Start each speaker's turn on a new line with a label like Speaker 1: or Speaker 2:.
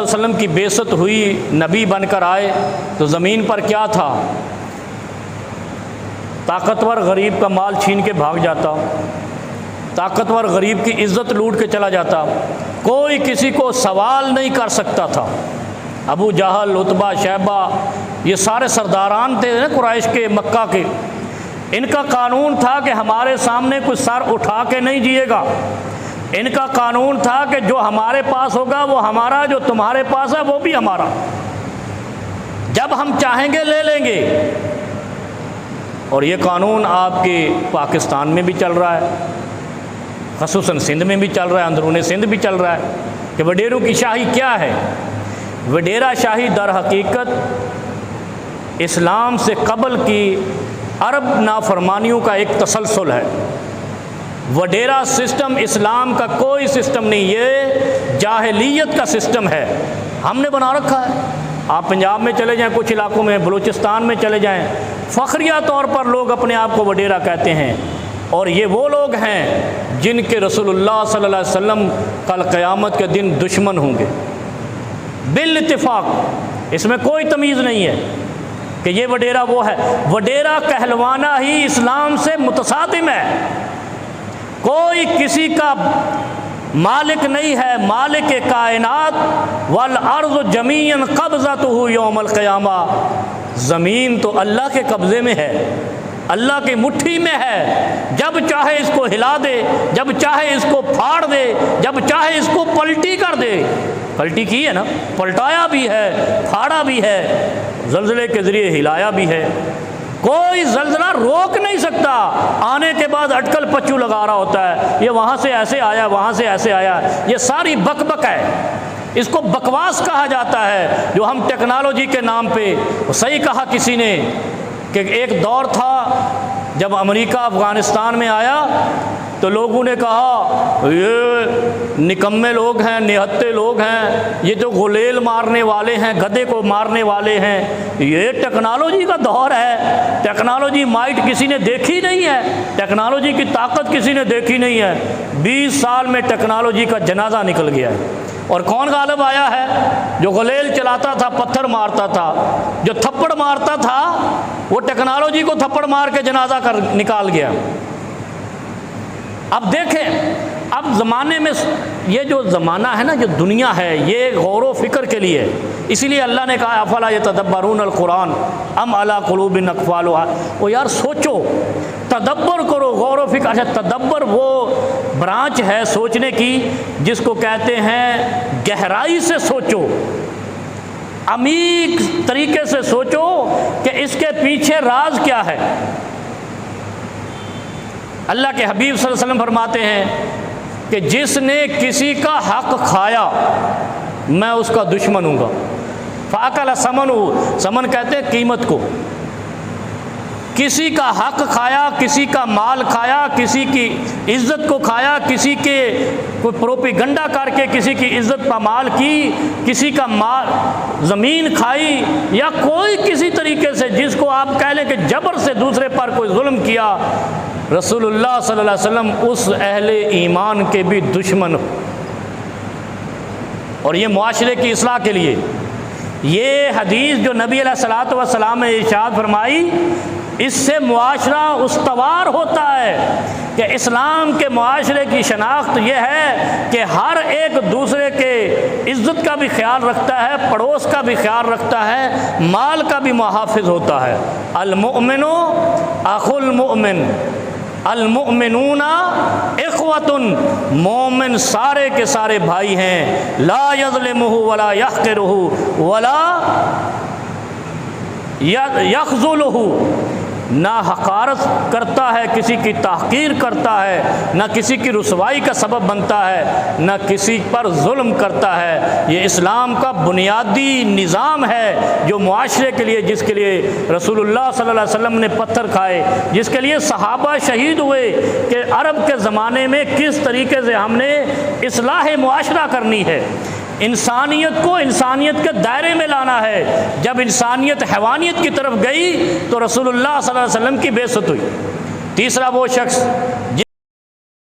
Speaker 1: وسلم کی بعثت ہوئی، نبی بن کر آئے تو زمین پر کیا تھا؟ طاقتور غریب کا مال چھین کے بھاگ جاتا، طاقتور غریب کی عزت لوٹ کے چلا جاتا، کوئی کسی کو سوال نہیں کر سکتا تھا۔ ابو جہل، عتبہ، شیبہ، یہ سارے سرداران تھے نا قریش کے، مکہ کے، ان کا قانون تھا کہ ہمارے سامنے کوئی سر اٹھا کے نہیں جیے گا۔ ان کا قانون تھا کہ جو ہمارے پاس ہوگا وہ ہمارا، جو تمہارے پاس ہے وہ بھی ہمارا، جب ہم چاہیں گے لے لیں گے۔ اور یہ قانون آپ کے پاکستان میں بھی چل رہا ہے، خصوصاً سندھ میں بھی چل رہا ہے، اندرون سندھ بھی چل رہا ہے کہ وڈیروں کی شاہی کیا ہے؟ وڈیرا شاہی در حقیقت اسلام سے قبل کی عرب نافرمانیوں کا ایک تسلسل ہے۔ وڈیرا سسٹم اسلام کا کوئی سسٹم نہیں، یہ جاہلیت کا سسٹم ہے، ہم نے بنا رکھا ہے۔ آپ پنجاب میں چلے جائیں، کچھ علاقوں میں، بلوچستان میں چلے جائیں، فخریہ طور پر لوگ اپنے آپ کو وڈیرا کہتے ہیں، اور یہ وہ لوگ ہیں جن کے رسول اللہ صلی اللہ علیہ وسلم کل قیامت کے دن دشمن ہوں گے بالاتفاق۔ اس میں کوئی تمیز نہیں ہے کہ یہ وڈیرا وہ ہے۔ وڈیرا کہلوانا ہی اسلام سے متصادم ہے۔ کوئی کسی کا مالک نہیں ہے، مالک کائنات والارض جمیعا قبضتہ یوم القیامہ، زمین تو اللہ کے قبضے میں ہے، اللہ کی مٹھی میں ہے، جب چاہے اس کو ہلا دے، جب چاہے اس کو پھاڑ دے، جب چاہے اس کو پلٹی کر دے۔ پلٹی کی ہے نا، پلٹایا بھی ہے، پھاڑا بھی ہے، زلزلے کے ذریعے ہلایا بھی ہے۔ کوئی زلزلہ روک نہیں سکتا، آنے کے بعد اٹکل پچو لگا رہا ہوتا ہے، یہ وہاں سے ایسے آیا، وہاں سے ایسے آیا، یہ ساری بک بک ہے، اس کو بکواس کہا جاتا ہے، جو ہم ٹیکنالوجی کے نام پہ۔ صحیح کہا کسی نے کہ ایک دور تھا جب امریکہ افغانستان میں آیا تو لوگوں نے کہا یہ نکمے لوگ ہیں، نہتے لوگ ہیں، یہ تو غلیل مارنے والے ہیں، گدھے کو مارنے والے ہیں، یہ ٹیکنالوجی کا دور ہے، ٹیکنالوجی مائٹ کسی نے دیکھی نہیں ہے، ٹیکنالوجی کی طاقت کسی نے دیکھی نہیں ہے۔ 20 سال میں ٹیکنالوجی کا جنازہ نکل گیا ہے، اور کون غالب آیا ہے؟ جو غلیل چلاتا تھا، پتھر مارتا تھا، جو تھپڑ مارتا تھا، وہ ٹیکنالوجی کو تھپڑ مار کے جنازہ کر نکال گیا۔ اب دیکھیں، اب زمانے میں یہ جو زمانہ ہے نا، جو دنیا ہے، یہ غور و فکر کے لیے، اسی لیے اللہ نے کہا افلا یتدبرون القرآن ام علی قلوب اقفالها۔ وہ یار سوچو، تدبر کرو، غور و فکر۔ اچھا، تدبر وہ برانچ ہے سوچنے کی جس کو کہتے ہیں گہرائی سے سوچو، عمیق طریقے سے سوچو کہ اس کے پیچھے راز کیا ہے۔ اللہ کے حبیب صلی اللہ علیہ وسلم فرماتے ہیں کہ جس نے کسی کا حق کھایا میں اس کا دشمن ہوں گا۔ فاکل ثمنہ، ثمن کہتے ہیں قیمت کو۔ کسی کا حق کھایا، کسی کا مال کھایا، کسی کی عزت کو کھایا، کسی کے کوئی پروپیگنڈا کر کے کسی کی عزت پامال کی، کسی کا مال زمین کھائی، یا کوئی کسی طریقے سے جس کو آپ کہہ لیں کہ جبر سے دوسرے پر کوئی ظلم کیا، رسول اللہ صلی اللہ علیہ وسلم اس اہل ایمان کے بھی دشمن۔ اور یہ معاشرے کی اصلاح کے لیے یہ حدیث جو نبی علیہ الصلوۃ والسلام نے ارشاد فرمائی، اس سے معاشرہ استوار ہوتا ہے کہ اسلام کے معاشرے کی شناخت یہ ہے کہ ہر ایک دوسرے کے عزت کا بھی خیال رکھتا ہے، پڑوس کا بھی خیال رکھتا ہے، مال کا بھی محافظ ہوتا ہے۔ المؤمن اخو المؤمن، المؤمنون اخوۃ، مومن سارے کے سارے بھائی ہیں، لا یظلمہ ولا یحقرہ ولا یخذلہ، نہ حقارت کرتا ہے، کسی کی تحقیر کرتا ہے، نہ کسی کی رسوائی کا سبب بنتا ہے، نہ کسی پر ظلم کرتا ہے۔ یہ اسلام کا بنیادی نظام ہے جو معاشرے کے لیے، جس کے لیے رسول اللہ صلی اللہ علیہ وسلم نے پتھر کھائے، جس کے لیے صحابہ شہید ہوئے کہ عرب کے زمانے میں کس طریقے سے ہم نے اصلاح معاشرہ کرنی ہے، انسانیت کو انسانیت کے دائرے میں لانا ہے۔ جب انسانیت حیوانیت کی طرف گئی تو رسول اللہ صلی اللہ علیہ وسلم کی بعثت ہوئی۔ تیسرا وہ شخص